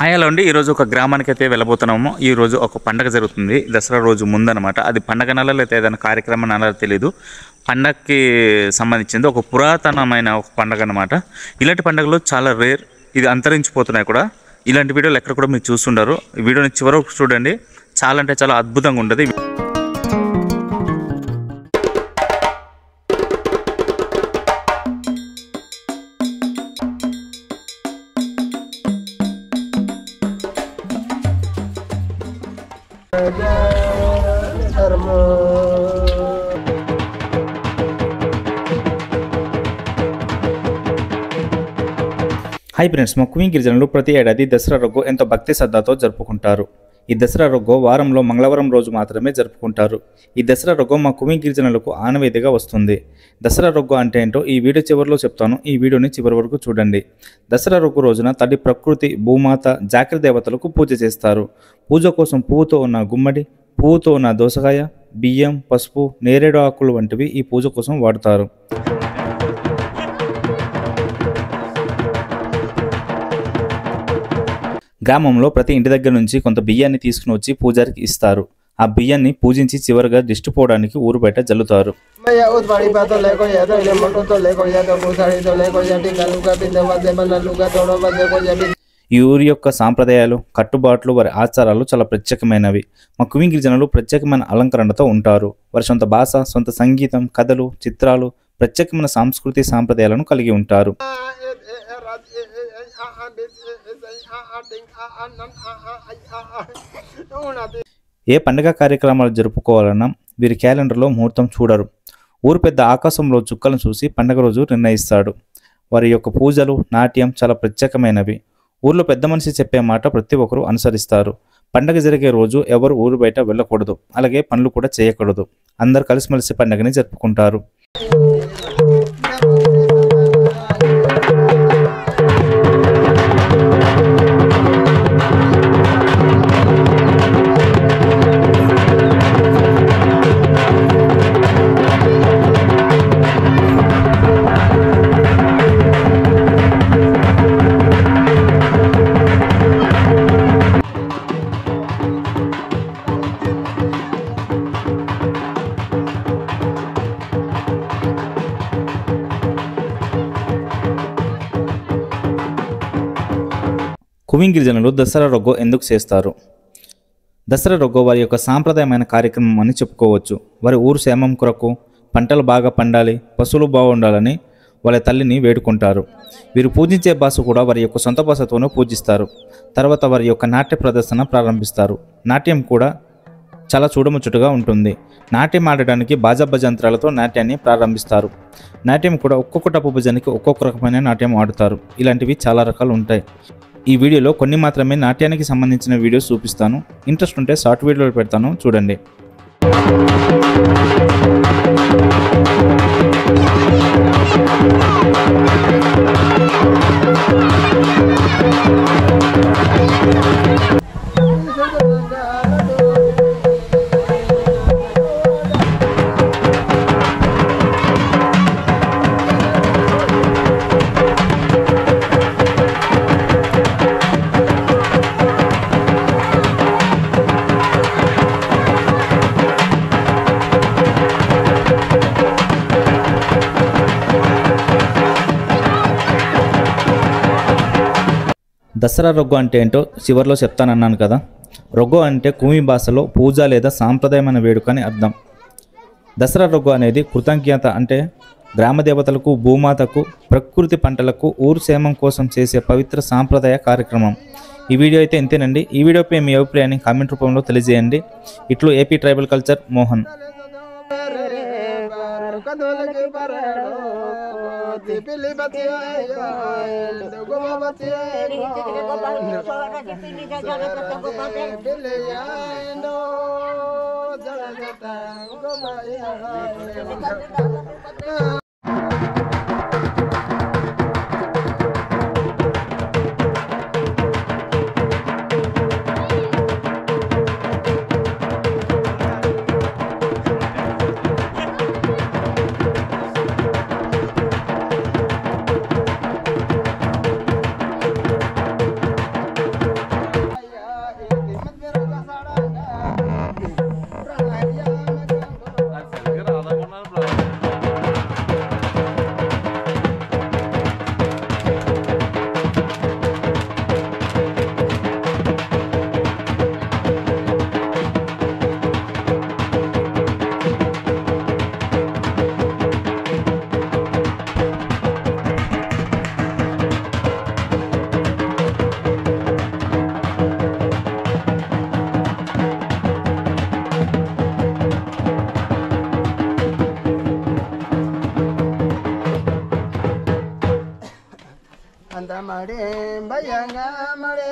Hi hello అండి. ఈరోజు ఒక గ్రామానికి అయితే వెళ్ళబోతున్నాము. ఈరోజు ఒక పండగ జరుగుతుంది, దసరా రోజు ముందనమాట. అది పండగ నెల లేకపోతే ఏదైనా కార్యక్రమం నెల తెలియదు. పండగకి సంబంధించింది ఒక పురాతనమైన ఒక పండగ అనమాట. ఇలాంటి పండుగలు చాలా రేర్, ఇది అంతరించిపోతున్నాయి కూడా. ఇలాంటి వీడియోలు ఎక్కడ కూడా మీరు చూస్తుంటారు. ఈ వీడియోని చివరకు చూడండి, చాలా అంటే చాలా అద్భుతంగా ఉంటుంది. హాయ్ ఫ్రెండ్స్, మా కుమింగ్ గిరిజనులు ప్రతి ఏడాది దసరా రొగ్గో ఎంతో భక్తి శ్రద్ధతో జరుపుకుంటారు. ఈ దసరా రొగ్గో వారంలో మంగళవారం రోజు మాత్రమే జరుపుకుంటారు. ఈ దసరా రొగ్గో మా కుమింగ్ గిరిజనులకు ఆనవాయితీగా వస్తుంది. దసరా రొగ్గో అంటే ఏంటో ఈ వీడియో చివరిలో చెప్తాను. ఈ వీడియోని చివరి వరకు చూడండి. దసరా రొగ్గో రోజున తల్లి ప్రకృతి, భూమాత, జాగ్రత్త దేవతలకు పూజ చేస్తారు. పూజ కోసం పువ్వుతో ఉన్న గుమ్మడి, పువ్వుతో ఉన్న దోసకాయ, బియ్యం, పసుపు, నేరేడు ఆకులు వంటివి ఈ పూజ కోసం వాడతారు. గ్రామంలో ప్రతి ఇంటి దగ్గర నుంచి కొంత బియ్యాన్ని తీసుకుని వచ్చి పూజారికి ఇస్తారు. ఆ బియ్యాన్ని పూజించి చివరిగా దిష్టి పోవడానికి ఊరు బయట జల్లుతారు. ఈ ఊరి యొక్క సాంప్రదాయాలు, కట్టుబాట్లు, వారి ఆచారాలు చాలా ప్రత్యేకమైనవి. మా కుమింగ్ గిరిజనులు ప్రత్యేకమైన అలంకరణతో ఉంటారు. వారి సొంత భాష, సొంత సంగీతం, కథలు, చిత్రాలు, ప్రత్యేకమైన సాంస్కృతిక సాంప్రదాయాలను కలిగి ఉంటారు. ఏ పండుగ కార్యక్రమాలు జరుపుకోవాలన్నా వీరి క్యాలెండర్లో ముహూర్తం చూడరు. ఊరు పెద్ద ఆకాశంలో చుక్కలను చూసి పండుగ రోజు నిర్ణయిస్తాడు. వారి యొక్క పూజలు, నాట్యం చాలా ప్రత్యేకమైనవి. ఊర్లో పెద్ద మనిషి చెప్పే మాట ప్రతి ఒక్కరూ అనుసరిస్తారు. పండుగ జరిగే రోజు ఎవరు ఊరు బయట వెళ్ళకూడదు, అలాగే పనులు కూడా చేయకూడదు. అందరు కలిసిమెలిసి పండుగని జరుపుకుంటారు. కుమింగ్ గిరిజనులు దసరా రొగ్గో ఎందుకు చేస్తారు? దసరా రొగ్గో వారి యొక్క సాంప్రదాయమైన కార్యక్రమం అని చెప్పుకోవచ్చు. వారి ఊరు క్షేమం కొరకు, పంటలు బాగా పండాలి, పశువులు బాగుండాలని వాళ్ళ తల్లిని వేడుకుంటారు. వీరు పూజించే భాష కూడా వారి యొక్క సొంత భాషతోనే పూజిస్తారు. తర్వాత వారి యొక్క నాట్య ప్రదర్శన ప్రారంభిస్తారు. నాట్యం కూడా చాలా చూడముచ్చటగా ఉంటుంది. నాట్యం ఆడడానికి బాజా భజంత్రాలతో నాట్యాన్ని ప్రారంభిస్తారు. నాట్యం కూడా ఒక్కొక్క టప్పు భజనకి ఒక్కొక్క రకమైన నాట్యం ఆడుతారు. ఇలాంటివి చాలా రకాలు ఉంటాయి. ఈ వీడియోలో కొన్ని మాత్రమే నాట్యానికి సంబంధించిన వీడియోస్ చూపిస్తాను. ఇంట్రెస్ట్ ఉంటే షార్ట్ వీడియోలు పెడతాను, చూడండి. దసరా రొగ్గో అంటే ఏంటో చివరిలో చెప్తానన్నాను కదా. రొగ్గో అంటే కుమి భాషలో పూజ లేదా సాంప్రదాయమైన వేడుక అని అర్థం. దసరా రొగ్గో అనేది కృతజ్ఞత అంటే గ్రామ దేవతలకు, భూమాతకు, ప్రకృతి, పంటలకు, ఊరు క్షేమం కోసం చేసే పవిత్ర సాంప్రదాయ కార్యక్రమం. ఈ వీడియో అయితే ఇంతేనండి. ఈ వీడియోపై మీ అభిప్రాయాన్ని కామెంట్ రూపంలో తెలియజేయండి. ఇట్లు AP tribal culture Mohan. Pili batia yo, lugu batia yo, pili ya no, jala jata, goma ya. మడే భయంగా మడే